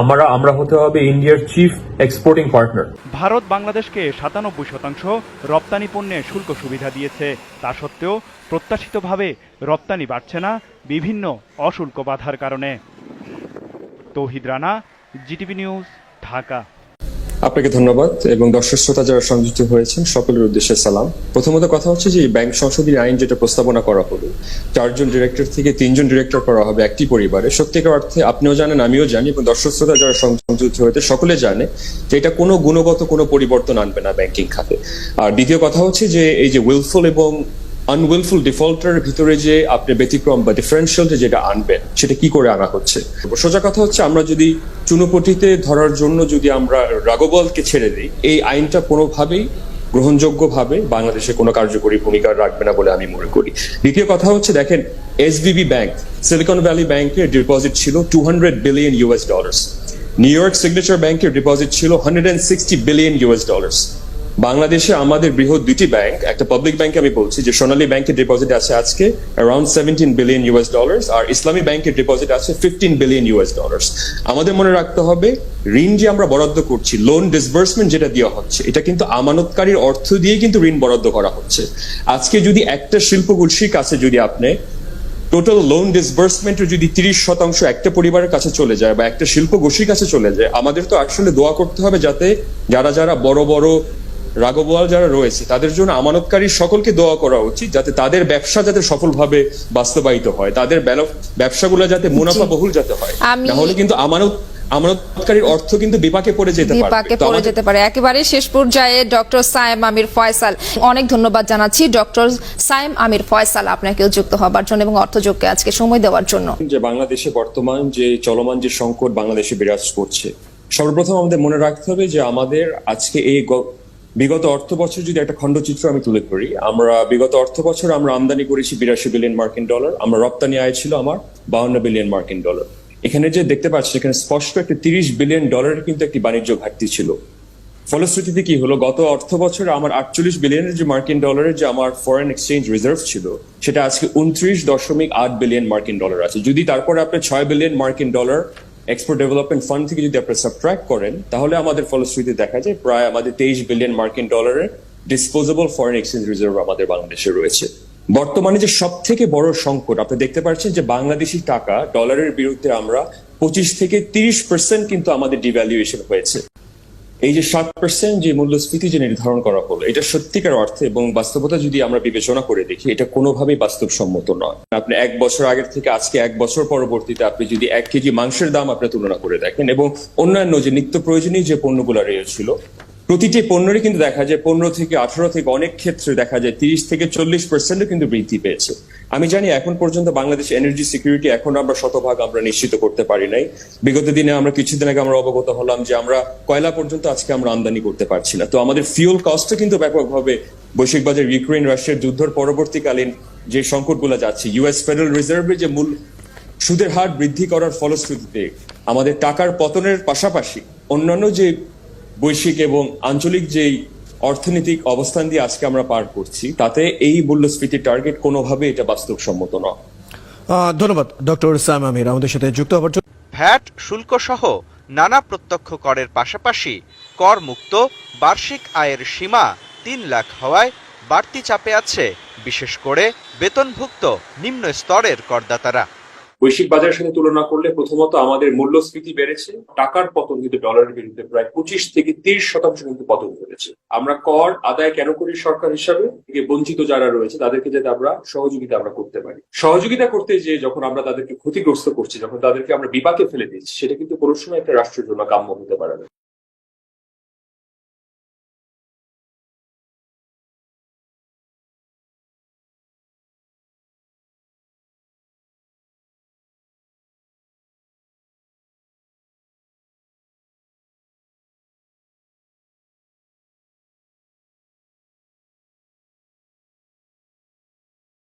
আমরা হতে হবে ইন্ডিয়ার চিফ এক্সপোর্টিং পার্টনার। ভারত বাংলাদেশকে 97% রপ্তানি পণ্যে শুল্ক সুবিধা দিয়েছে, তা সত্ত্বেও প্রত্যাশিতভাবে রপ্তানি বাড়ছে না বিভিন্ন অশুল্ক বাধার কারণে। তৌহিদ রানা, জিটিভি নিউজ, ঢাকা। আপনাকে ধন্যবাদ এবং দর্শক শ্রোতা যারা সংযুক্ত হয়েছেন সকলের উদ্দেশ্যে সালাম। প্রথমত কথা হচ্ছে যে ব্যাংক সংশোধনী আইন যেটা প্রস্তাবনা করা হলো, 4 জন ডিরেক্টর থেকে 3 জন ডিরেক্টর করা হবে একটি পরিবারে। সত্যিকার অর্থে আপনিও জানেন, আমিও জানি এবং দর্শক শ্রোতা যারা সংযুক্ত হয়েছে সকলে জানে যে এটা কোনো গুণগত কোনো পরিবর্তন আনবে না ব্যাংকিং খাতে। আর দ্বিতীয় কথা হচ্ছে যে এই যে উইলফুল এবং আনউইলফুল ডিফল্টার ভিতরে যে আপনি ব্যতিক্রম বা ডিফারেন্সিয়াল যেটা আনবেন সেটা কি করে আনা হচ্ছে। সোজা কথা হচ্ছে আমরা যদি চুনোপটিতে ধরার জন্য যদি আমরা রাগবলকে ছেড়ে দিই, এই আইনটা কোনোভাবেই গ্রহণযোগ্যভাবে বাংলাদেশে কোনো কার্যকরী ভূমিকা রাখবে না বলে আমি মনে করি। দ্বিতীয় কথা হচ্ছে দেখেন, এসভিবি ব্যাংক, সিলিকন ভ্যালি ব্যাংকের ডিপোজিট ছিল $200 বিলিয়ন, নিউ ইয়র্ক সিগনেচার ব্যাংকের ডিপোজিট ছিল $160 বিলিয়ন। বাংলাদেশে আমাদের বৃহৎ দুটি ব্যাংক, একটা পাবলিক ব্যাংক আমি বলছি যে সোনালী ব্যাংকের ডিপোজিট আছে আজকে অ্যারাউন্ড $17 বিলিয়ন, আর ইসলামী ব্যাংকের ডিপোজিট আছে $15 বিলিয়ন। আমাদের মনে রাখতে হবে ঋণ যে আমরা বরাদ্দ করছি, লোন ডিসবার্সমেন্ট যেটা দেওয়া হচ্ছে, এটা কিন্তু আমানতকারীর অর্থ দিয়ে কিন্তু ঋণ বরাদ্দ করা হচ্ছে। আজকে যদি একটা শিল্পগোষ্ঠীর কাছে যদি আপনি টোটাল লোন ডিসবার্সমেন্টের যদি 30% একটা পরিবারের কাছে চলে যায় বা একটা শিল্পগোষ্ঠীর কাছে চলে যায়, আমাদের তো আসলে দোয়া করতে হবে যাতে যারা বড় বড় রাগবল যারা রয়েছে তাদের জন্য আমানতকারী সকলকে দোয়া করা উচিত যাতে তাদের ব্যবসা যাতে সফলভাবে বাস্তবায়িত হয়, তাদের ব্যবসাগুলো যাতে মুনাফা বহুল যাতে হয়, না হলে কিন্তু আমানতকারীর অর্থ কিন্তু বিপাকে পড়ে যেতে পারে। একেবারে শেষ পর্যায়ে ডক্টর সায়েম আমির ফয়সাল, অনেক ধন্যবাদ জানাচ্ছি ডক্টর সায়েম আমির ফয়সাল আপনাকেও যুক্ত হবার জন্য এবং অর্থযোগকে আজকে সময় দেওয়ার জন্য। যে বাংলাদেশে বর্তমান যে চলমান যে সংকট বাংলাদেশে বিরাজ করছে, সর্বপ্রথম আমাদের মনে রাখতে হবে যে আমাদের আজকে এই বিগত অর্থ বছর যদি একটা খণ্ডচিত্র আমি তুলে ধরি, আমরা বিগত অর্থ বছর আমরা আমদানি করেছি $82 বিলিয়ন, আমরা রপ্তানি আয় ছিল আমার $52 বিলিয়ন। এখানে যে দেখতে পাচ্ছি এখানে স্পষ্ট একটা $30 বিলিয়ন কিন্তু একটি বাণিজ্য ঘাটতি ছিল। ফলশ্রুতিতে কি হলো, গত অর্থ বছরে আমার $48 বিলিয়নের যে মার্কিন ডলারের যে আমার ফরেন এক্সচেঞ্জ রিজার্ভ ছিল সেটা আজকে $29.8 বিলিয়ন আছে। যদি তারপরে আপনি $6 বিলিয়ন এক্সপোর্ট ডেভেলপমেন্ট ফান্ড থেকে যদি আপনি সাবট্রাক্ট করেন, তাহলে আমাদের ফলশ্রুতিতে দেখা যায় প্রায় আমাদের $23 billion disposable foreign exchange reserve আমাদের বাংলাদেশে রয়েছে। বর্তমানে যে সব থেকে বড় সংকট আপনি দেখতে পাচ্ছেন যে বাংলাদেশি টাকা ডলারের বিরুদ্ধে আমরা 25 থেকে 30% কিন্তু আমাদের ডিভ্যালুয়েশন হয়েছে। এই যে 7% যে মূল্যস্ফীতি যে নির্ধারণ করা হলো, এটা সত্যিকার অর্থে এবং বাস্তবতা যদি আমরা বিবেচনা করে দেখি, এটা কোনোভাবেই বাস্তবসম্মত নয়। আপনি 1 বছর আগের থেকে আজকে 1 বছর পরবর্তীতে আপনি যদি 1 কেজি মাংসের দাম আপনি তুলনা করে দেখেন এবং অন্যান্য যে নিত্য প্রয়োজনীয় যে পণ্যগুলো রয়েছিল, প্রতিটি পণ্যেরই কিন্তু দেখা যায় 15 থেকে 18 থেকে অনেক ক্ষেত্রে দেখা যায় 30 থেকে 40% কিন্তু বৃদ্ধি পেয়েছে। আমি জানি এখন পর্যন্ত বাংলাদেশ এনার্জি সিকিউরিটি এখন আমরা শতভাগ আমরা নিশ্চিত করতে পারি নাই। বিগত দিনে আমরা কিছুদিন আগে আমরা অবগত হলাম যে আমরা কয়লা পর্যন্ত আজকে আমরা আমদানি করতে পারছি না। তো আমাদের ফিউল কস্টে কিন্তু ব্যাপকভাবে বৈশ্বিক বাজার ইউক্রেন রাশিয়ার যুদ্ধের পরবর্তীকালীন যে সংকটগুলো যাচ্ছে, ইউএস ফেডারেল রিজার্ভের যে মূল সুদের হার বৃদ্ধি করার ফলশ্রুতিতে আমাদের টাকার পতনের পাশাপাশি অন্যান্য যে বৈশ্বিক এবং আঞ্চলিক যেই অর্থনৈতিক অবস্থান দিয়ে আজকে আমরা পার করছি, তাতে এই মূল্যস্ফীতির টার্গেট কোনোভাবে এটা বাস্তবসম্মত নয়। ধন্যবাদ ডক্টর সায়েম আমির আমাদের সাথে যুক্ত হবার জন্য। ভ্যাট শুল্ক সহ নানা প্রত্যক্ষ করের পাশাপাশি কর মুক্ত বার্ষিক আয়ের সীমা 3 লাখ হওয়ায় বাড়তি চাপে আছে বিশেষ করে বেতনভুক্ত নিম্ন স্তরের করদাতারা। বৈশ্বিক বাজারের সাথে তুলনা করলে প্রথমত আমাদের মূল্যস্ফীতি বেড়েছে, টাকার পতন কিন্তু ডলারের বিরুদ্ধে প্রায় 25 থেকে 30% কিন্তু পতন ঘটেছে। আমরা কর আদায় কেন করি সরকার হিসাবে, থেকে বঞ্চিত যারা রয়েছে তাদেরকে যাতে আমরা সহযোগিতা করতে পারি। সহযোগিতা করতে যে যখন আমরা তাদেরকে ক্ষতিগ্রস্ত করছি, যখন তাদেরকে আমরা বিপাকে ফেলে দিচ্ছি, সেটা কিন্তু কোনো সময় একটা রাষ্ট্রের জন্য কাম্য হতে পারে না।